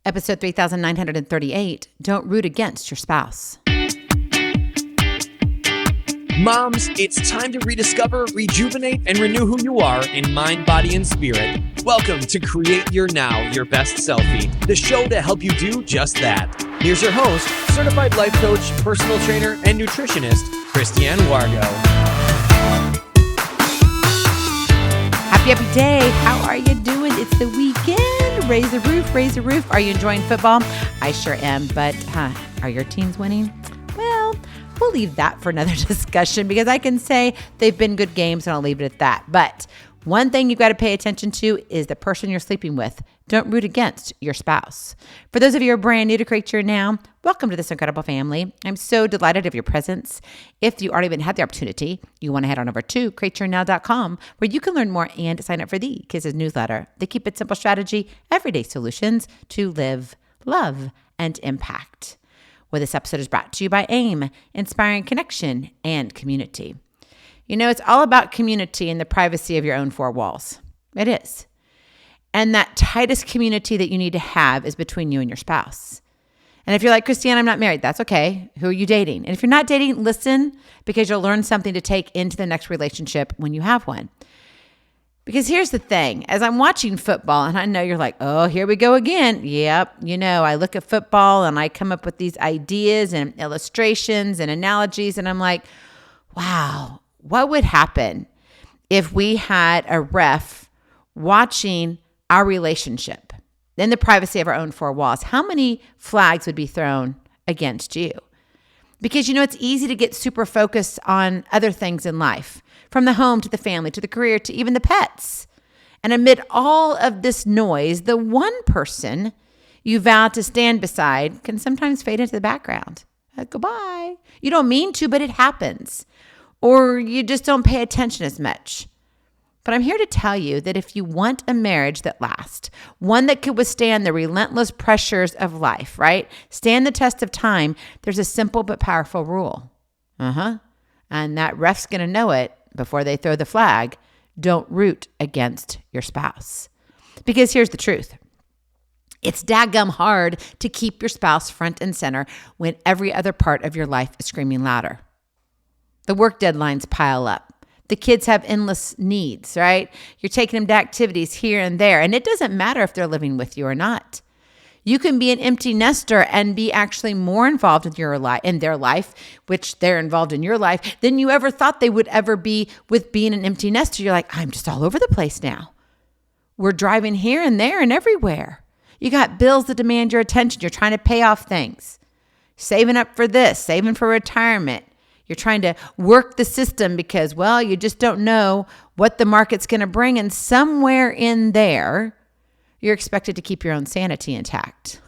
Episode 3938, Don't Root Against Your Spouse. Moms, it's time to rediscover, rejuvenate, and renew who you are in mind, body, and spirit. Welcome to Create Your Now, Your Best Selfie, the show to help you do just that. Here's your host, certified life coach, personal trainer, and nutritionist, Christiane Wargo. Happy day. How are you doing? It's the weekend. Raise the roof, raise the roof. Are you enjoying football? I sure am, but are your teams winning? Well, we'll leave that for another discussion because I can say they've been good games and I'll leave it at that. But one thing you've got to pay attention to is the person you're sleeping with. Don't root against your spouse. For those of you who are brand new to Create Your Now, welcome to this incredible family. I'm so delighted of your presence. If you already even had the opportunity, you want to head on over to createyournow.com where you can learn more and sign up for the Kisses newsletter. The Keep It Simple strategy, everyday solutions to live, love, and impact. Well, this episode is brought to you by AIM, Inspiring Connection and Community. You know, it's all about community and the privacy of your own four walls. It is. And that tightest community that you need to have is between you and your spouse. And if you're like, Christiane, I'm not married, that's okay. Who are you dating? And if you're not dating, listen, because you'll learn something to take into the next relationship when you have one. Because here's the thing, as I'm watching football, and I know you're like, oh, here we go again. Yep, you know, I look at football and I come up with these ideas and illustrations and analogies, and I'm like, wow, what would happen if we had a ref watching our relationship in the privacy of our own four walls? How many flags would be thrown against you? Because, you know, it's easy to get super focused on other things in life, from the home to the family to the career to even the pets. And amid all of this noise, the one person you vow to stand beside can sometimes fade into the background. Goodbye. You don't mean to, but it happens. Or you just don't pay attention as much. But I'm here to tell you that if you want a marriage that lasts, one that could withstand the relentless pressures of life, right? Stand the test of time, there's a simple but powerful rule. And that ref's going to know it before they throw the flag. Don't root against your spouse. Because here's the truth. It's dadgum hard to keep your spouse front and center when every other part of your life is screaming louder. The work deadlines pile up. The kids have endless needs, right? You're taking them to activities here and there, and it doesn't matter if they're living with you or not. You can be an empty nester and be actually more involved in their life, which they're involved in your life, than you ever thought they would ever be with being an empty nester. You're like, I'm just all over the place now. We're driving here and there and everywhere. You got bills that demand your attention. You're trying to pay off things, saving up for this, saving for retirement. You're trying to work the system because, well, you just don't know what the market's going to bring. And somewhere in there, you're expected to keep your own sanity intact.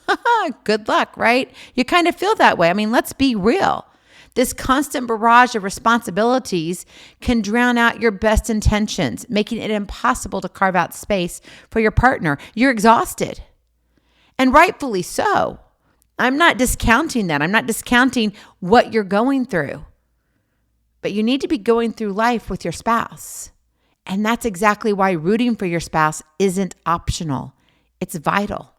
Good luck, right? You kind of feel that way. I mean, let's be real. This constant barrage of responsibilities can drown out your best intentions, making it impossible to carve out space for your partner. You're exhausted. And rightfully so. I'm not discounting that. I'm not discounting what you're going through. But you need to be going through life with your spouse. And that's exactly why rooting for your spouse isn't optional. It's vital.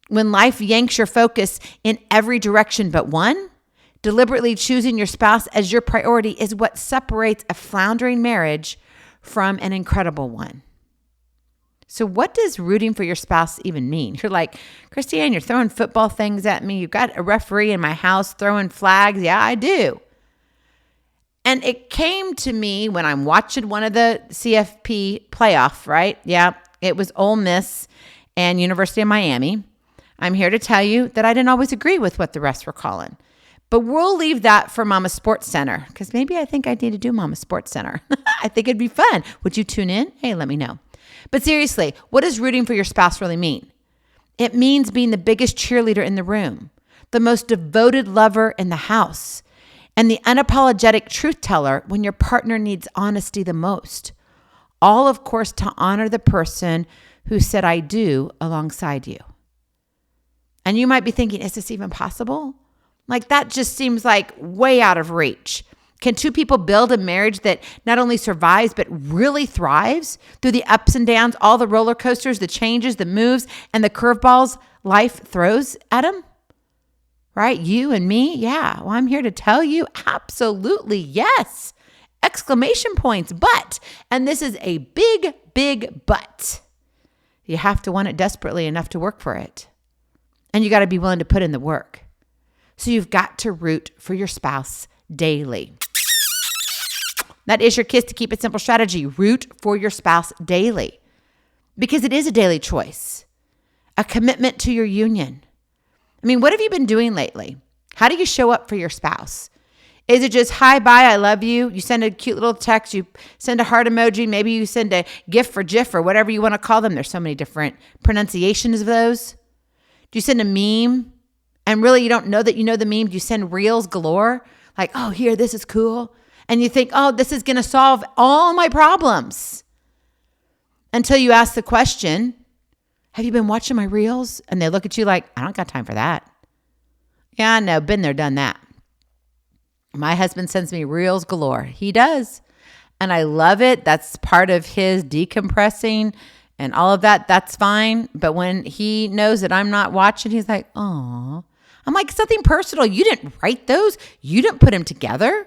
When life yanks your focus in every direction but one, deliberately choosing your spouse as your priority is what separates a floundering marriage from an incredible one. So what does rooting for your spouse even mean? You're like, Christiane, you're throwing football things at me. You've got a referee in my house throwing flags. Yeah, I do. And it came to me when I'm watching one of the CFP playoff, right? Yeah, it was Ole Miss and University of Miami. I'm here to tell you that I didn't always agree with what the refs were calling. But we'll leave that for Mama Sports Center because maybe I think I need to do Mama Sports Center. I think it'd be fun. Would you tune in? Hey, let me know. But seriously, what does rooting for your spouse really mean? It means being the biggest cheerleader in the room, the most devoted lover in the house, and the unapologetic truth teller when your partner needs honesty the most. All, of course, to honor the person who said I do alongside you. And you might be thinking, is this even possible? Like that just seems like way out of reach. Can two people build a marriage that not only survives, but really thrives through the ups and downs, all the roller coasters, the changes, the moves, and the curveballs life throws at them? Right? You and me? Yeah. Well, I'm here to tell you absolutely yes. Exclamation points. But, and this is a big, big but. You have to want it desperately enough to work for it. And you got to be willing to put in the work. So you've got to root for your spouse daily. That is your Kiss to Keep It Simple strategy. Root for your spouse daily. Because it is a daily choice. A commitment to your union. I mean, what have you been doing lately? How do you show up for your spouse? Is it just, hi, bye, I love you? You send a cute little text. You send a heart emoji. Maybe you send a GIF for GIF or whatever you want to call them. There's so many different pronunciations of those. Do you send a meme? And really, you don't know that you know the meme. Do you send reels galore? Like, oh, here, this is cool. And you think, oh, this is going to solve all my problems. Until you ask the question, have you been watching my reels? And they look at you like, I don't got time for that. Yeah, I know, been there, done that. My husband sends me reels galore. He does. And I love it. That's part of his decompressing and all of that. That's fine. But when he knows that I'm not watching, he's like, oh. I'm like, something personal. You didn't write those. You didn't put them together.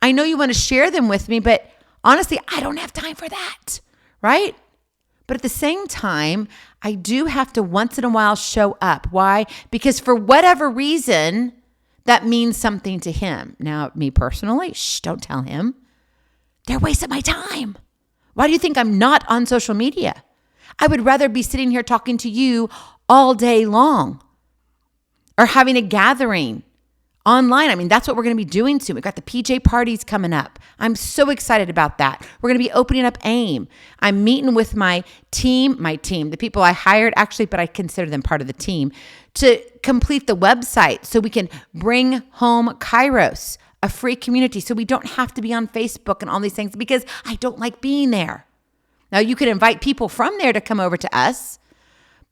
I know you want to share them with me, but honestly, I don't have time for that, right? But at the same time, I do have to once in a while show up. Why? Because for whatever reason, that means something to him. Now, me personally, don't tell him. They're wasting my time. Why do you think I'm not on social media? I would rather be sitting here talking to you all day long or having a gathering online. I mean, that's what we're going to be doing soon. We've got the PJ parties coming up. I'm so excited about that. We're going to be opening up AIM. I'm meeting with my team, the people I hired actually, but I consider them part of the team, to complete the website so we can bring home Kairos, a free community, so we don't have to be on Facebook and all these things because I don't like being there. Now, you can invite people from there to come over to us,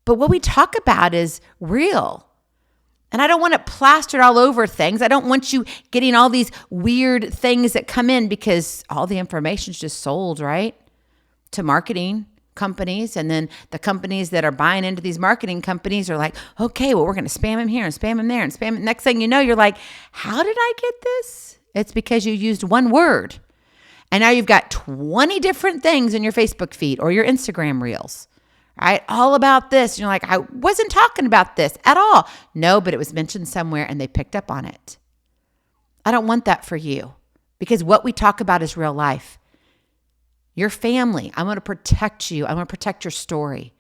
but what we talk about is real. And I don't want it plastered all over things. I don't want you getting all these weird things that come in because all the information is just sold, right? To marketing companies. And then the companies that are buying into these marketing companies are like, okay, well, we're going to spam him here and spam him there and spam him. Next thing you know, you're like, how did I get this? It's because you used one word. And now you've got 20 different things in your Facebook feed or your Instagram reels. Right? All about this. And you're like, I wasn't talking about this at all. No, but it was mentioned somewhere and they picked up on it. I don't want that for you because what we talk about is real life. Your family. I want to protect you. I want to protect your story.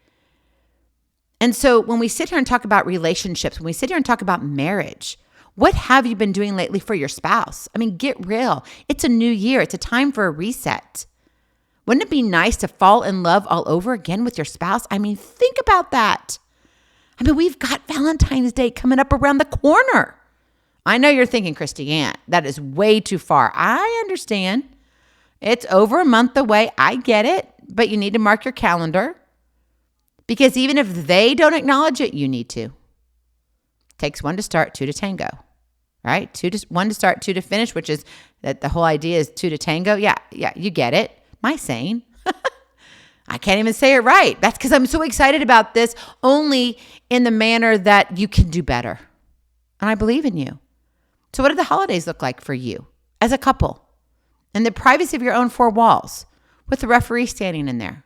And so when we sit here and talk about relationships, when we sit here and talk about marriage, what have you been doing lately for your spouse? I mean, get real. It's a new year. It's a time for a reset. Wouldn't it be nice to fall in love all over again with your spouse? I mean, think about that. I mean, we've got Valentine's Day coming up around the corner. I know you're thinking, Christy Ann, that is way too far. I understand. It's over a month away. I get it. But you need to mark your calendar. Because even if they don't acknowledge it, you need to. It takes one to start, two to tango. Right? One to start, two to finish, which is that the whole idea is two to tango. Yeah, you get it. My saying. I can't even say it right. That's because I'm so excited about this only in the manner that you can do better. And I believe in you. So what do the holidays look like for you as a couple? In the privacy of your own four walls with the referee standing in there.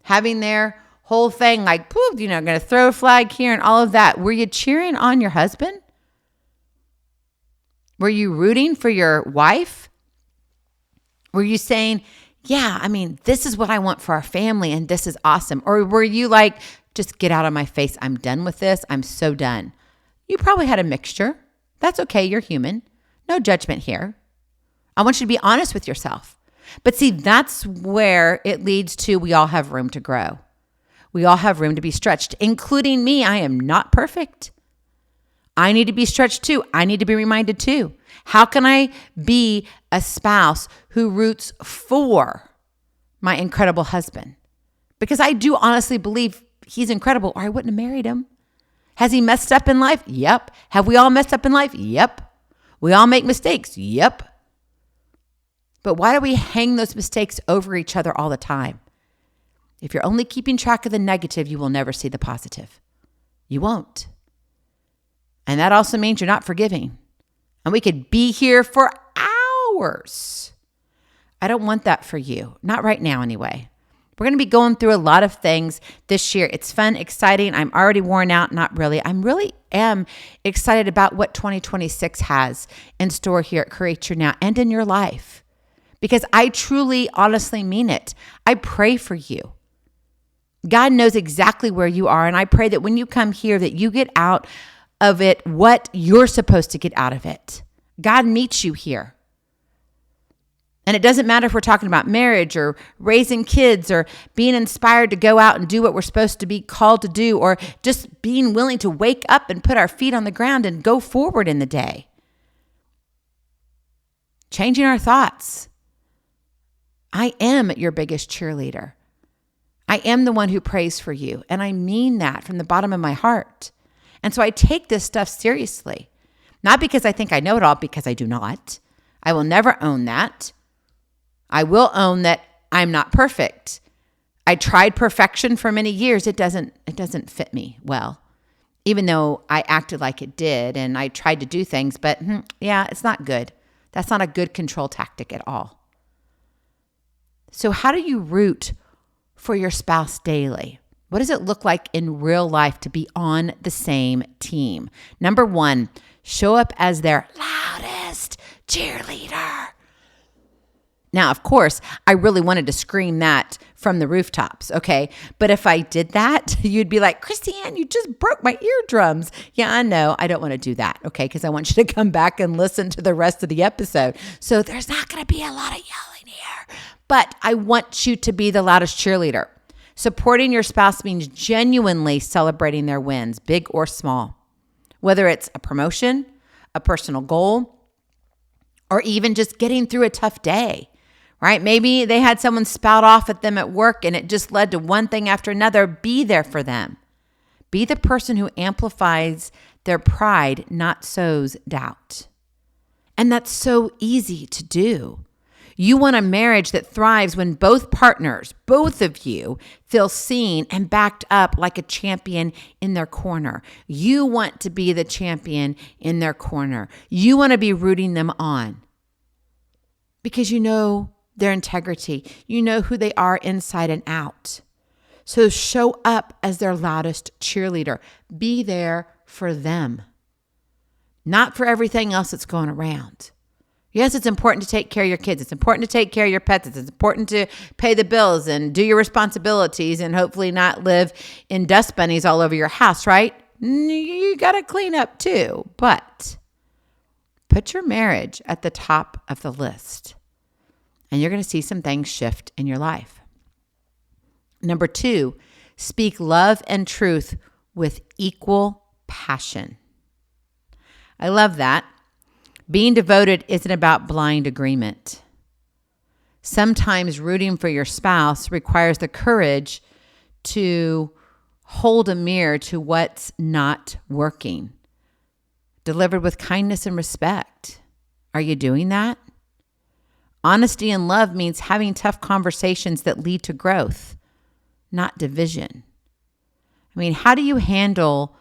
Having their whole thing like, poof, going to throw a flag here and all of that. Were you cheering on your husband? Were you rooting for your wife? Were you saying, yeah, I mean, this is what I want for our family and this is awesome? Or were you like, just get out of my face. I'm done with this. I'm so done. You probably had a mixture. That's okay. You're human. No judgment here. I want you to be honest with yourself. But see, that's where it leads to we all have room to grow. We all have room to be stretched, including me. I am not perfect. I need to be stretched too. I need to be reminded too. How can I be a spouse who roots for my incredible husband? Because I do honestly believe he's incredible or I wouldn't have married him. Has he messed up in life? Yep. Have we all messed up in life? Yep. We all make mistakes? Yep. But why do we hang those mistakes over each other all the time? If you're only keeping track of the negative, you will never see the positive. You won't. And that also means you're not forgiving. And we could be here for hours. I don't want that for you. Not right now, anyway. We're going to be going through a lot of things this year. It's fun, exciting. I'm already worn out. Not really. I really am excited about what 2026 has in store here at Create Your Now and in your life. Because I truly, honestly mean it. I pray for you. God knows exactly where you are. And I pray that when you come here, that you get out of it what you're supposed to get out of it. God meets you here. And it doesn't matter if we're talking about marriage or raising kids or being inspired to go out and do what we're supposed to be called to do, or just being willing to wake up and put our feet on the ground and go forward in the day. Changing our thoughts. I am your biggest cheerleader. I am the one who prays for you. And I mean that from the bottom of my heart. And so I take this stuff seriously. Not because I think I know it all, because I do not. I will never own that. I will own that I'm not perfect. I tried perfection for many years. It doesn't fit me well. Even though I acted like it did and I tried to do things, but it's not good. That's not a good control tactic at all. So how do you root for your spouse daily? What does it look like in real life to be on the same team? Number one, show up as their loudest cheerleader. Now, of course, I really wanted to scream that from the rooftops, okay? But if I did that, you'd be like, Christiane, you just broke my eardrums. Yeah, I know. I don't want to do that, okay? Because I want you to come back and listen to the rest of the episode. So there's not going to be a lot of yelling here. But I want you to be the loudest cheerleader. Supporting your spouse means genuinely celebrating their wins, big or small. Whether it's a promotion, a personal goal, or even just getting through a tough day. Right? Maybe they had someone spout off at them at work and it just led to one thing after another. Be there for them. Be the person who amplifies their pride, not sows doubt. And that's so easy to do. You want a marriage that thrives when both partners, both of you, feel seen and backed up like a champion in their corner. You want to be the champion in their corner. You want to be rooting them on because you know their integrity. You know who they are inside and out. So show up as their loudest cheerleader. Be there for them, not for everything else that's going around. Yes, it's important to take care of your kids. It's important to take care of your pets. It's important to pay the bills and do your responsibilities and hopefully not live in dust bunnies all over your house, right? You got to clean up too. But put your marriage at the top of the list. And you're going to see some things shift in your life. Number two, speak love and truth with equal passion. I love that. Being devoted isn't about blind agreement. Sometimes rooting for your spouse requires the courage to hold a mirror to what's not working, delivered with kindness and respect. Are you doing that? Honesty and love means having tough conversations that lead to growth, not division. I mean, how do you handle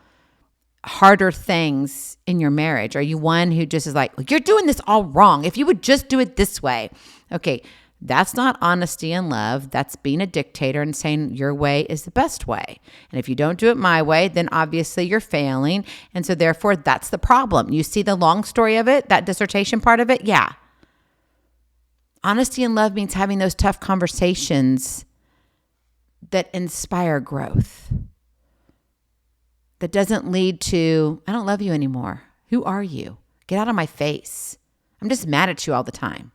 harder things in your marriage? Are you one who just is like, well, you're doing this all wrong. If you would just do it this way. Okay, that's not honesty and love. That's being a dictator and saying your way is the best way. And if you don't do it my way, then obviously you're failing. And so therefore, that's the problem. You see the long story of it, that dissertation part of it? Yeah. Honesty and love means having those tough conversations that inspire growth. That doesn't lead to, I don't love you anymore. Who are you? Get out of my face. I'm just mad at you all the time.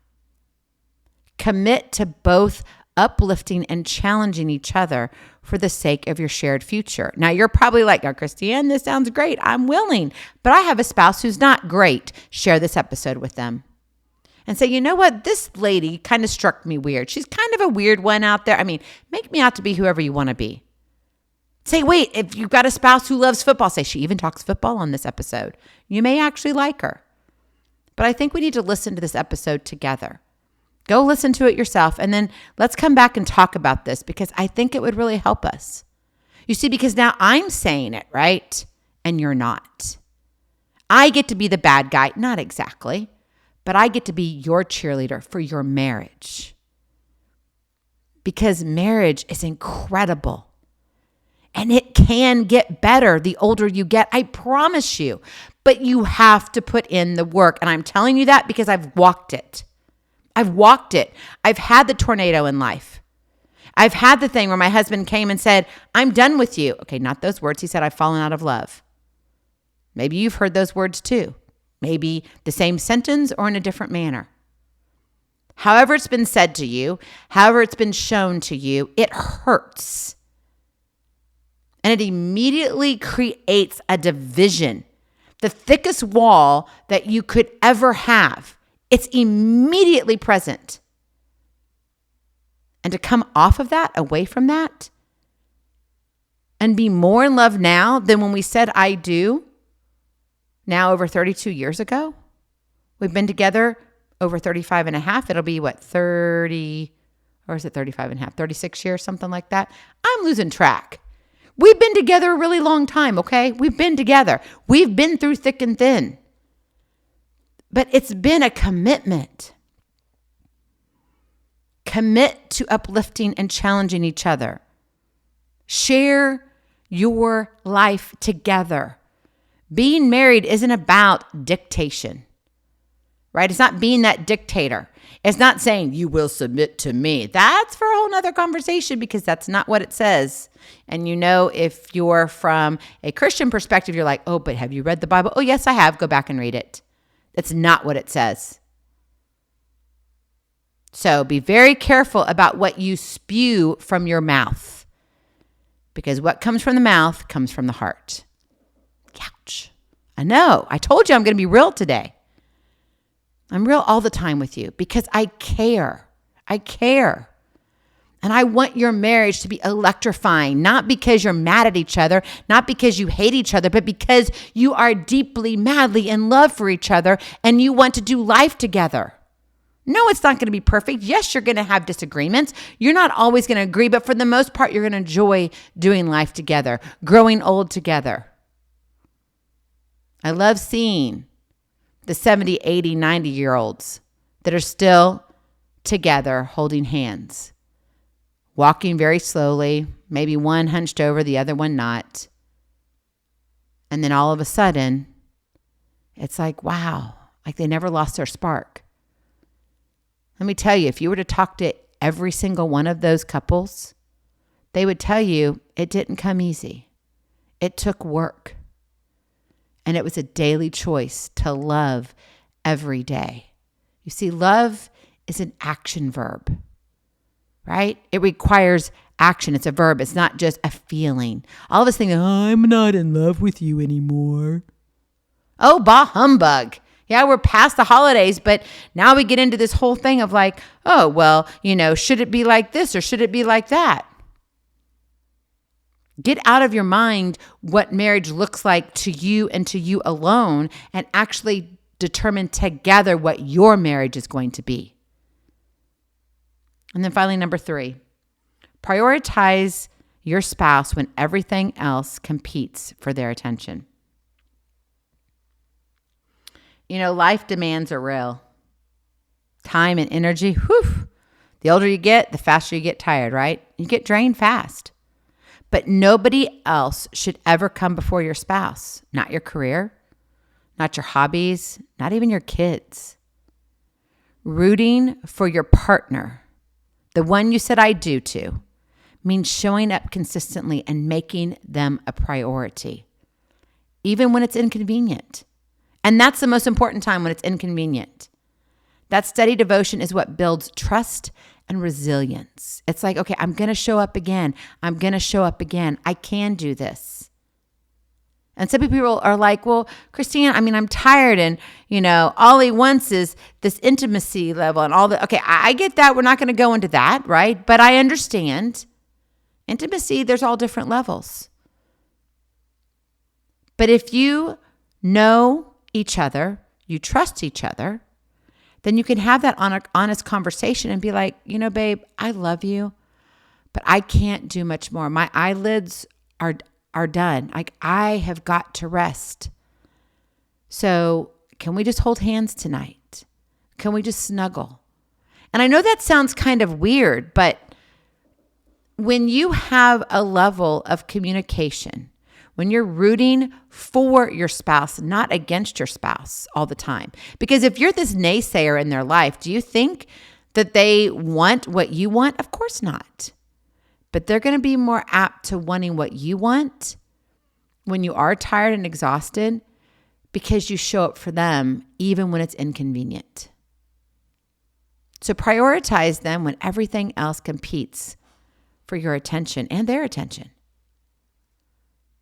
Commit to both uplifting and challenging each other for the sake of your shared future. Now, you're probably like, oh, Christiane, this sounds great. I'm willing. But I have a spouse who's not great. Share this episode with them. And say, you know what? This lady kind of struck me weird. She's kind of a weird one out there. I mean, make me out to be whoever you want to be. Say, wait, if you've got a spouse who loves football, say she even talks football on this episode. You may actually like her. But I think we need to listen to this episode together. Go listen to it yourself. And then let's come back and talk about this because I think it would really help us. You see, because now I'm saying it, right? And you're not. I get to be the bad guy. Not exactly, but I get to be your cheerleader for your marriage. Because marriage is incredible. And it can get better the older you get, I promise you. But you have to put in the work. And I'm telling you that because I've walked it. I've walked it. I've had the tornado in life. I've had the thing where my husband came and said, I'm done with you. Okay, not those words. He said, I've fallen out of love. Maybe you've heard those words too. Maybe the same sentence or in a different manner. However it's been said to you, however it's been shown to you, it hurts. And it immediately creates a division. The thickest wall that you could ever have. It's immediately present. And to come off of that, away from that, and be more in love now than when we said I do, now over 32 years ago. We've been together over 35 and a half. It'll be what, 30, or is it 35 and a half, 36 years, something like that. I'm losing track. We've been together a really long time, okay? We've been together. We've been through thick and thin. But it's been a commitment. Commit to uplifting and challenging each other. Share your life together. Being married isn't about dictation, right? It's not being that dictator. It's not saying you will submit to me. That's for a whole nother conversation because that's not what it says. And you know, if you're from a Christian perspective, you're like, oh, but have you read the Bible? Oh, yes, I have. Go back and read it. That's not what it says. So be very careful about what you spew from your mouth because what comes from the mouth comes from the heart. Ouch. I know. I told you I'm going to be real today. I'm real all the time with you because I care. I care. And I want your marriage to be electrifying, not because you're mad at each other, not because you hate each other, but because you are deeply, madly in love for each other and you want to do life together. No, it's not going to be perfect. Yes, you're going to have disagreements. You're not always going to agree, but for the most part, you're going to enjoy doing life together, growing old together. I love seeing the 70, 80, 90-year-olds that are still together holding hands, walking very slowly, maybe one hunched over, the other one not. And then all of a sudden, it's like, wow, like they never lost their spark. Let me tell you, if you were to talk to every single one of those couples, they would tell you it didn't come easy. It took work. And it was a daily choice to love every day. You see, love is an action verb, right? It requires action. It's a verb. It's not just a feeling. All of us think, oh, I'm not in love with you anymore. Oh, bah humbug. Yeah, we're past the holidays, but now we get into this whole thing of like, oh, well, should it be like this or should it be like that? Get out of your mind what marriage looks like to you and to you alone and actually determine together what your marriage is going to be. And then finally, number 3, prioritize your spouse when everything else competes for their attention. Life demands are real. Time and energy, whew. The older you get, the faster you get tired, right? You get drained fast. But nobody else should ever come before your spouse. Not your career, not your hobbies, not even your kids. Rooting for your partner, the one you said I do to, means showing up consistently and making them a priority, even when it's inconvenient. And that's the most important time, when it's inconvenient. That steady devotion is what builds trust and resilience. It's like, okay, I'm going to show up again. I'm going to show up again. I can do this. And some people are like, well, Christine, I'm tired and, all he wants is this intimacy level and all that. Okay, I get that. We're not going to go into that, right? But I understand. Intimacy, there's all different levels. But if you know each other, you trust each other, then you can have that honest conversation and be like, babe, I love you, but I can't do much more. My eyelids are done. Like, I have got to rest. So can we just hold hands tonight? Can we just snuggle? And I know that sounds kind of weird, but when you have a level of communication, when you're rooting for your spouse, not against your spouse all the time. Because if you're this naysayer in their life, do you think that they want what you want? Of course not. But they're going to be more apt to wanting what you want when you are tired and exhausted, because you show up for them even when it's inconvenient. So prioritize them when everything else competes for your attention and their attention.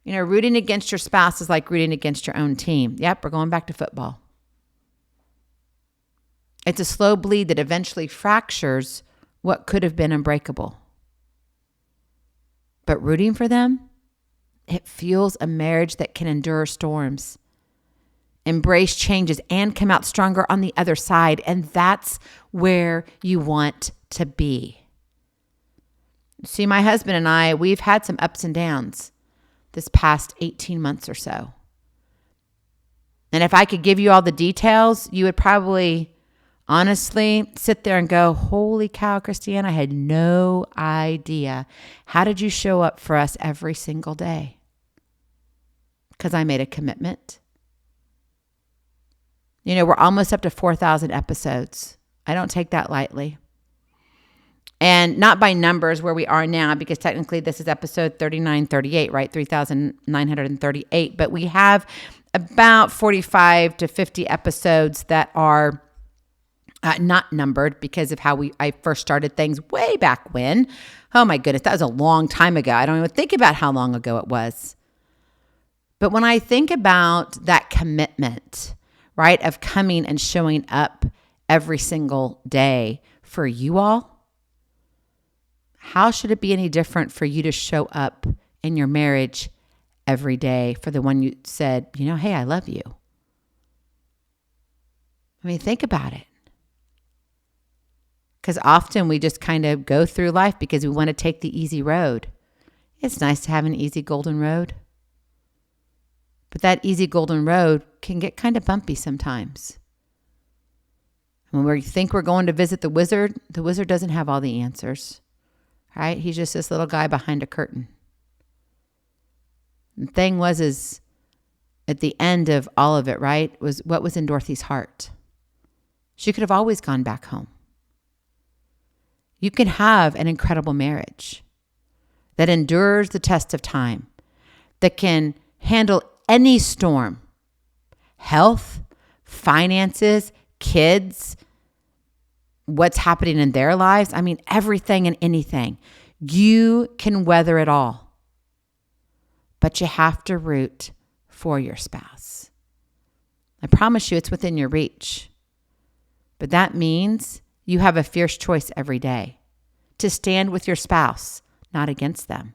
Rooting against your spouse is like rooting against your own team. Yep, we're going back to football. It's a slow bleed that eventually fractures what could have been unbreakable. But rooting for them, it fuels a marriage that can endure storms, embrace changes, and come out stronger on the other side. And that's where you want to be. See, my husband and I, we've had some ups and downs this past 18 months or so. And if I could give you all the details, you would probably honestly sit there and go, holy cow, Christiane, I had no idea. How did you show up for us every single day? Because I made a commitment. We're almost up to 4,000 episodes. I don't take that lightly. And not by numbers where we are now, because technically this is episode 3938, right? 3,938. But we have about 45 to 50 episodes that are not numbered because of how I first started things way back when. Oh my goodness, that was a long time ago. I don't even think about how long ago it was. But when I think about that commitment, right, of coming and showing up every single day for you all, how should it be any different for you to show up in your marriage every day for the one you said, hey, I love you? I mean, think about it. Because often we just kind of go through life because we want to take the easy road. It's nice to have an easy golden road. But that easy golden road can get kind of bumpy sometimes. When we think we're going to visit the wizard doesn't have all the answers. Right? He's just this little guy behind a curtain. The thing is at the end of all of it, right, was what was in Dorothy's heart. She could have always gone back home. You can have an incredible marriage that endures the test of time, that can handle any storm, health, finances, kids, what's happening in their lives. I mean, everything and anything. You can weather it all. But you have to root for your spouse. I promise you it's within your reach. But that means you have a fierce choice every day to stand with your spouse, not against them.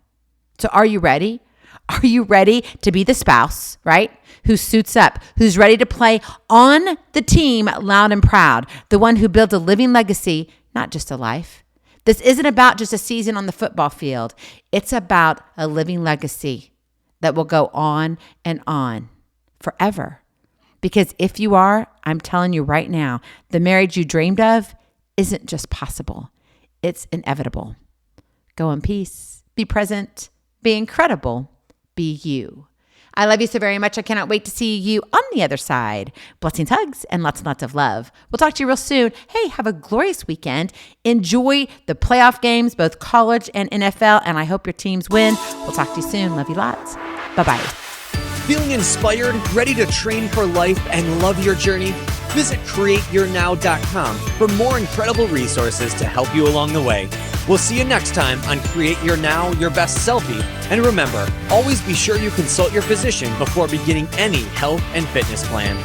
So are you ready? Are you ready to be the spouse, right? Who suits up, who's ready to play on the team loud and proud, the one who builds a living legacy, not just a life. This isn't about just a season on the football field. It's about a living legacy that will go on and on forever. Because if you are, I'm telling you right now, the marriage you dreamed of isn't just possible. It's inevitable. Go in peace, be present, be incredible, be you. I love you so very much. I cannot wait to see you on the other side. Blessings, hugs, and lots and lots of love. We'll talk to you real soon. Hey, have a glorious weekend. Enjoy the playoff games, both college and NFL, and I hope your teams win. We'll talk to you soon. Love you lots. Bye-bye. Feeling inspired, ready to train for life, and love your journey? Visit createyournow.com for more incredible resources to help you along the way. We'll see you next time on Create Your Now, Your Best Selfie. And remember, always be sure you consult your physician before beginning any health and fitness plan.